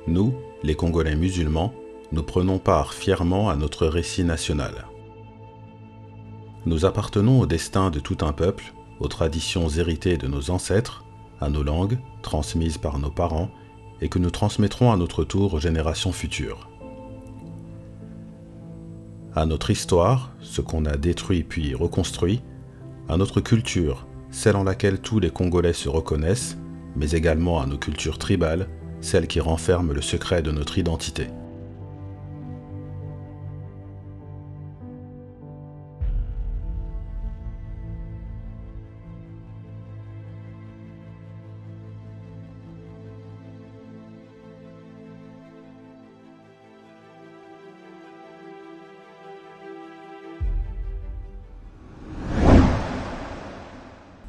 Nous, les Congolais musulmans, nous prenons part fièrement à notre récit national. Nous appartenons au destin de tout un peuple, aux traditions héritées de nos ancêtres, à nos langues, transmises par nos parents, et que nous transmettrons à notre tour aux générations futures. À notre histoire, ce qu'on a détruit puis reconstruit, à notre culture, celle en laquelle tous les Congolais se reconnaissent, mais également à nos cultures tribales, celles qui renferment le secret de notre identité.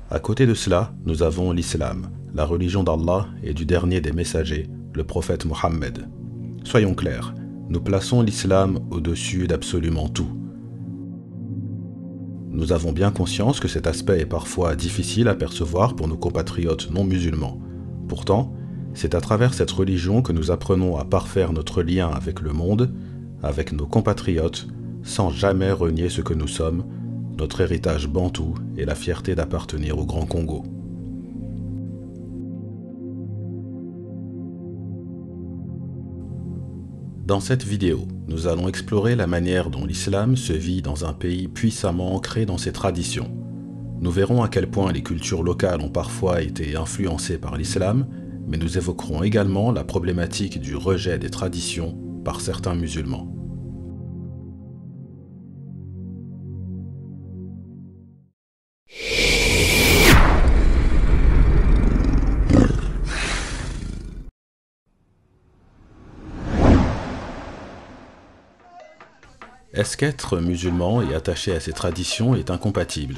À côté de cela, nous avons l'islam, la religion d'Allah et du dernier des messagers, le prophète Mohammed. Soyons clairs, nous plaçons l'islam au-dessus d'absolument tout. Nous avons bien conscience que cet aspect est parfois difficile à percevoir pour nos compatriotes non musulmans. Pourtant, c'est à travers cette religion que nous apprenons à parfaire notre lien avec le monde, avec nos compatriotes, sans jamais renier ce que nous sommes, notre héritage bantou et la fierté d'appartenir au Grand Congo. Dans cette vidéo, nous allons explorer la manière dont l'islam se vit dans un pays puissamment ancré dans ses traditions. Nous verrons à quel point les cultures locales ont parfois été influencées par l'islam, mais nous évoquerons également la problématique du rejet des traditions par certains musulmans. Est-ce qu'être musulman et attaché à ses traditions est incompatible?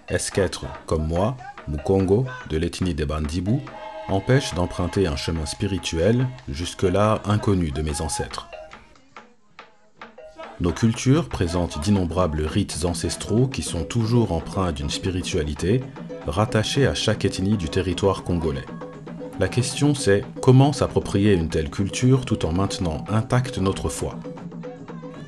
Est-ce qu'être, comme moi, Mukongo, de l'ethnie des Bandibou, empêche d'emprunter un chemin spirituel, jusque-là inconnu de mes ancêtres? Nos cultures présentent d'innombrables rites ancestraux qui sont toujours empreints d'une spiritualité, rattachée à chaque ethnie du territoire congolais. La question c'est comment s'approprier une telle culture tout en maintenant intacte notre foi?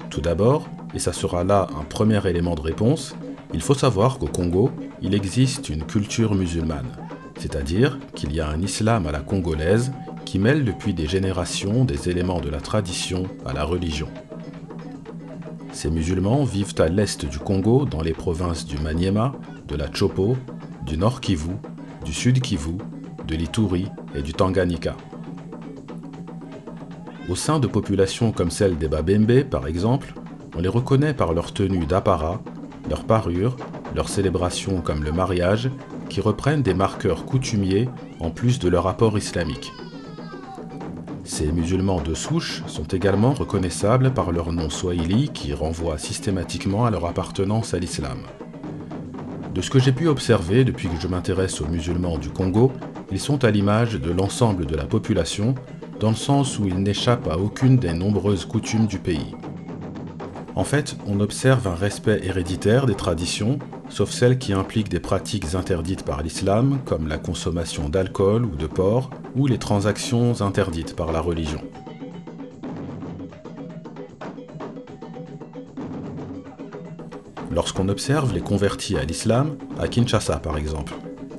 Tout d'abord, et ça sera là un premier élément de réponse, il faut savoir qu'au Congo, il existe une culture musulmane, c'est-à-dire qu'il y a un islam à la congolaise qui mêle depuis des générations des éléments de la tradition à la religion. Ces musulmans vivent à l'est du Congo dans les provinces du Maniema, de la Chopo, du Nord Kivu, du Sud Kivu, de l'Ituri et du Tanganyika. Au sein de populations comme celle des Babembe, par exemple, on les reconnaît par leur tenue d'apparat, leur parure, leurs célébrations comme le mariage, qui reprennent des marqueurs coutumiers en plus de leur apport islamique. Ces musulmans de souche sont également reconnaissables par leur nom swahili qui renvoie systématiquement à leur appartenance à l'islam. De ce que j'ai pu observer depuis que je m'intéresse aux musulmans du Congo, ils sont à l'image de l'ensemble de la population, dans le sens où ils n'échappent à aucune des nombreuses coutumes du pays. En fait, on observe un respect héréditaire des traditions, sauf celles qui impliquent des pratiques interdites par l'islam, comme la consommation d'alcool ou de porc, ou les transactions interdites par la religion. Lorsqu'on observe les convertis à l'islam, à Kinshasa par exemple,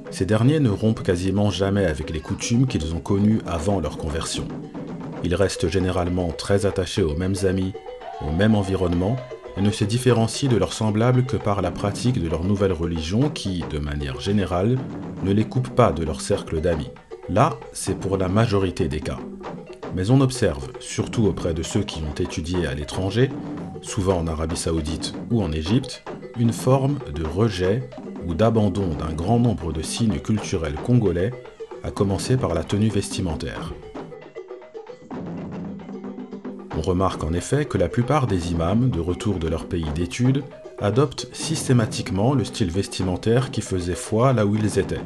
ces derniers ne rompent quasiment jamais avec les coutumes qu'ils ont connues avant leur conversion. Ils restent généralement très attachés aux mêmes amis, au même environnement, et ne se différencient de leurs semblables que par la pratique de leur nouvelle religion qui, de manière générale, ne les coupe pas de leur cercle d'amis. Là, c'est pour la majorité des cas. Mais on observe, surtout auprès de ceux qui ont étudié à l'étranger, souvent en Arabie Saoudite ou en Égypte, une forme de rejet ou d'abandon d'un grand nombre de signes culturels congolais, à commencer par la tenue vestimentaire. On remarque en effet que la plupart des imams, de retour de leur pays d'études, adoptent systématiquement le style vestimentaire qui faisait foi là où ils étaient.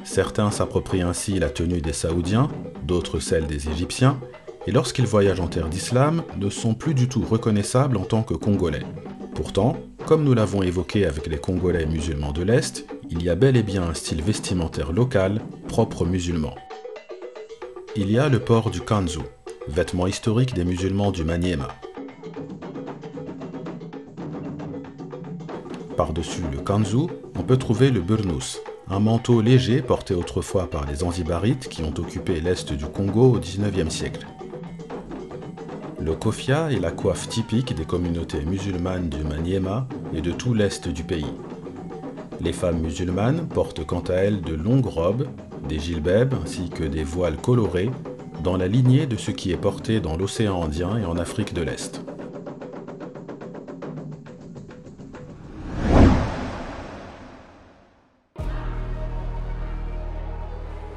Certains s'approprient ainsi la tenue des Saoudiens, d'autres celle des Égyptiens, et lorsqu'ils voyagent en terre d'islam, ne sont plus du tout reconnaissables en tant que Congolais. Pourtant, comme nous l'avons évoqué avec les Congolais musulmans de l'Est, il y a bel et bien un style vestimentaire local, propre aux musulmans. Il y a le port du kanzu, vêtement historique des musulmans du Maniema. Par-dessus le kanzu, on peut trouver le burnous, un manteau léger porté autrefois par les Zanzibarites qui ont occupé l'est du Congo au XIXe siècle. Le kofia est la coiffe typique des communautés musulmanes du Maniema et de tout l'est du pays. Les femmes musulmanes portent quant à elles de longues robes, des jilbebs ainsi que des voiles colorés, dans la lignée de ce qui est porté dans l'océan Indien et en Afrique de l'Est.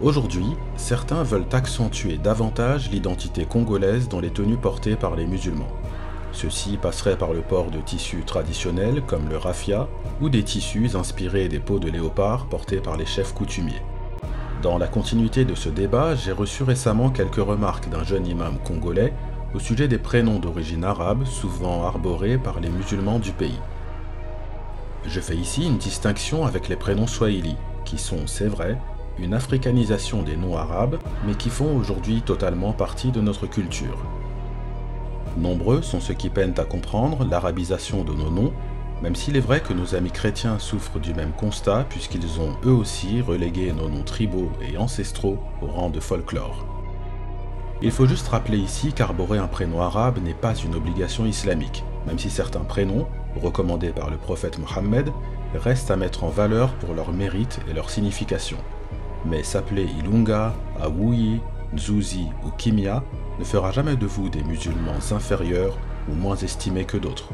Aujourd'hui, certains veulent accentuer davantage l'identité congolaise dans les tenues portées par les musulmans. Ceci passerait par le port de tissus traditionnels comme le raffia ou des tissus inspirés des peaux de léopard portés par les chefs coutumiers. Dans la continuité de ce débat, j'ai reçu récemment quelques remarques d'un jeune imam congolais au sujet des prénoms d'origine arabe souvent arborés par les musulmans du pays. Je fais ici une distinction avec les prénoms swahili, qui sont, c'est vrai, une africanisation des noms arabes, mais qui font aujourd'hui totalement partie de notre culture. Nombreux sont ceux qui peinent à comprendre l'arabisation de nos noms, même s'il est vrai que nos amis chrétiens souffrent du même constat puisqu'ils ont eux aussi relégué nos noms tribaux et ancestraux au rang de folklore. Il faut juste rappeler ici qu'arborer un prénom arabe n'est pas une obligation islamique, même si certains prénoms, recommandés par le prophète Mohammed, restent à mettre en valeur pour leur mérite et leur signification. Mais s'appeler Ilunga, Awuyi, Nzuzi ou Kimia ne fera jamais de vous des musulmans inférieurs ou moins estimés que d'autres.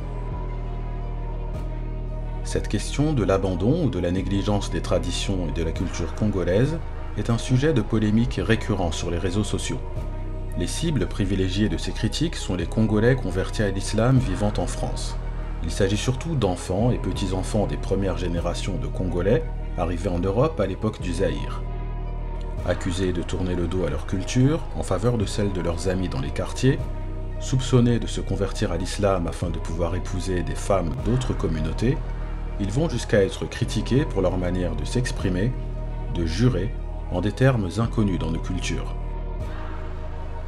Cette question de l'abandon ou de la négligence des traditions et de la culture congolaise est un sujet de polémique récurrent sur les réseaux sociaux. Les cibles privilégiées de ces critiques sont les Congolais convertis à l'islam vivant en France. Il s'agit surtout d'enfants et petits-enfants des premières générations de Congolais arrivés en Europe à l'époque du Zaïre. Accusés de tourner le dos à leur culture en faveur de celle de leurs amis dans les quartiers, soupçonnés de se convertir à l'islam afin de pouvoir épouser des femmes d'autres communautés, ils vont jusqu'à être critiqués pour leur manière de s'exprimer, de jurer, en des termes inconnus dans nos cultures.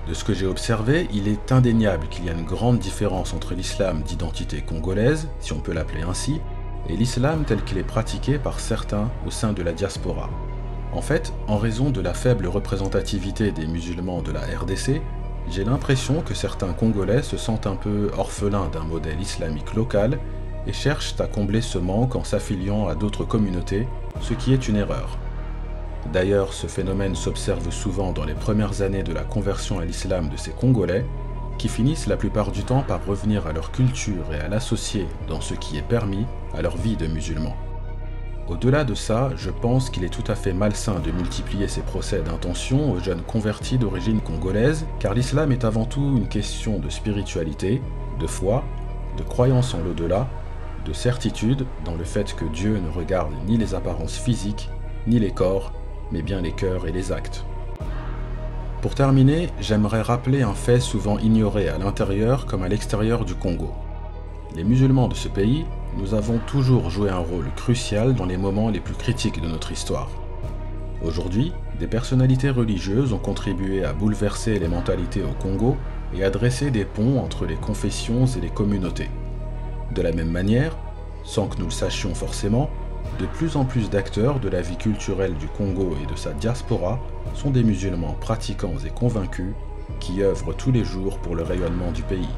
De ce que j'ai observé, il est indéniable qu'il y a une grande différence entre l'islam d'identité congolaise, si on peut l'appeler ainsi, et l'islam tel qu'il est pratiqué par certains au sein de la diaspora. En fait, en raison de la faible représentativité des musulmans de la RDC, j'ai l'impression que certains Congolais se sentent un peu orphelins d'un modèle islamique local et cherchent à combler ce manque en s'affiliant à d'autres communautés, ce qui est une erreur. D'ailleurs, ce phénomène s'observe souvent dans les premières années de la conversion à l'islam de ces Congolais, qui finissent la plupart du temps par revenir à leur culture et à l'associer dans ce qui est permis à leur vie de musulmans. Au-delà de ça, je pense qu'il est tout à fait malsain de multiplier ces procès d'intention aux jeunes convertis d'origine congolaise, car l'islam est avant tout une question de spiritualité, de foi, de croyance en l'au-delà, de certitude dans le fait que Dieu ne regarde ni les apparences physiques, ni les corps, mais bien les cœurs et les actes. Pour terminer, j'aimerais rappeler un fait souvent ignoré à l'intérieur comme à l'extérieur du Congo. Les musulmans de ce pays, nous avons toujours joué un rôle crucial dans les moments les plus critiques de notre histoire. Aujourd'hui, des personnalités religieuses ont contribué à bouleverser les mentalités au Congo et à dresser des ponts entre les confessions et les communautés. De la même manière, sans que nous le sachions forcément, de plus en plus d'acteurs de la vie culturelle du Congo et de sa diaspora sont des musulmans pratiquants et convaincus qui œuvrent tous les jours pour le rayonnement du pays.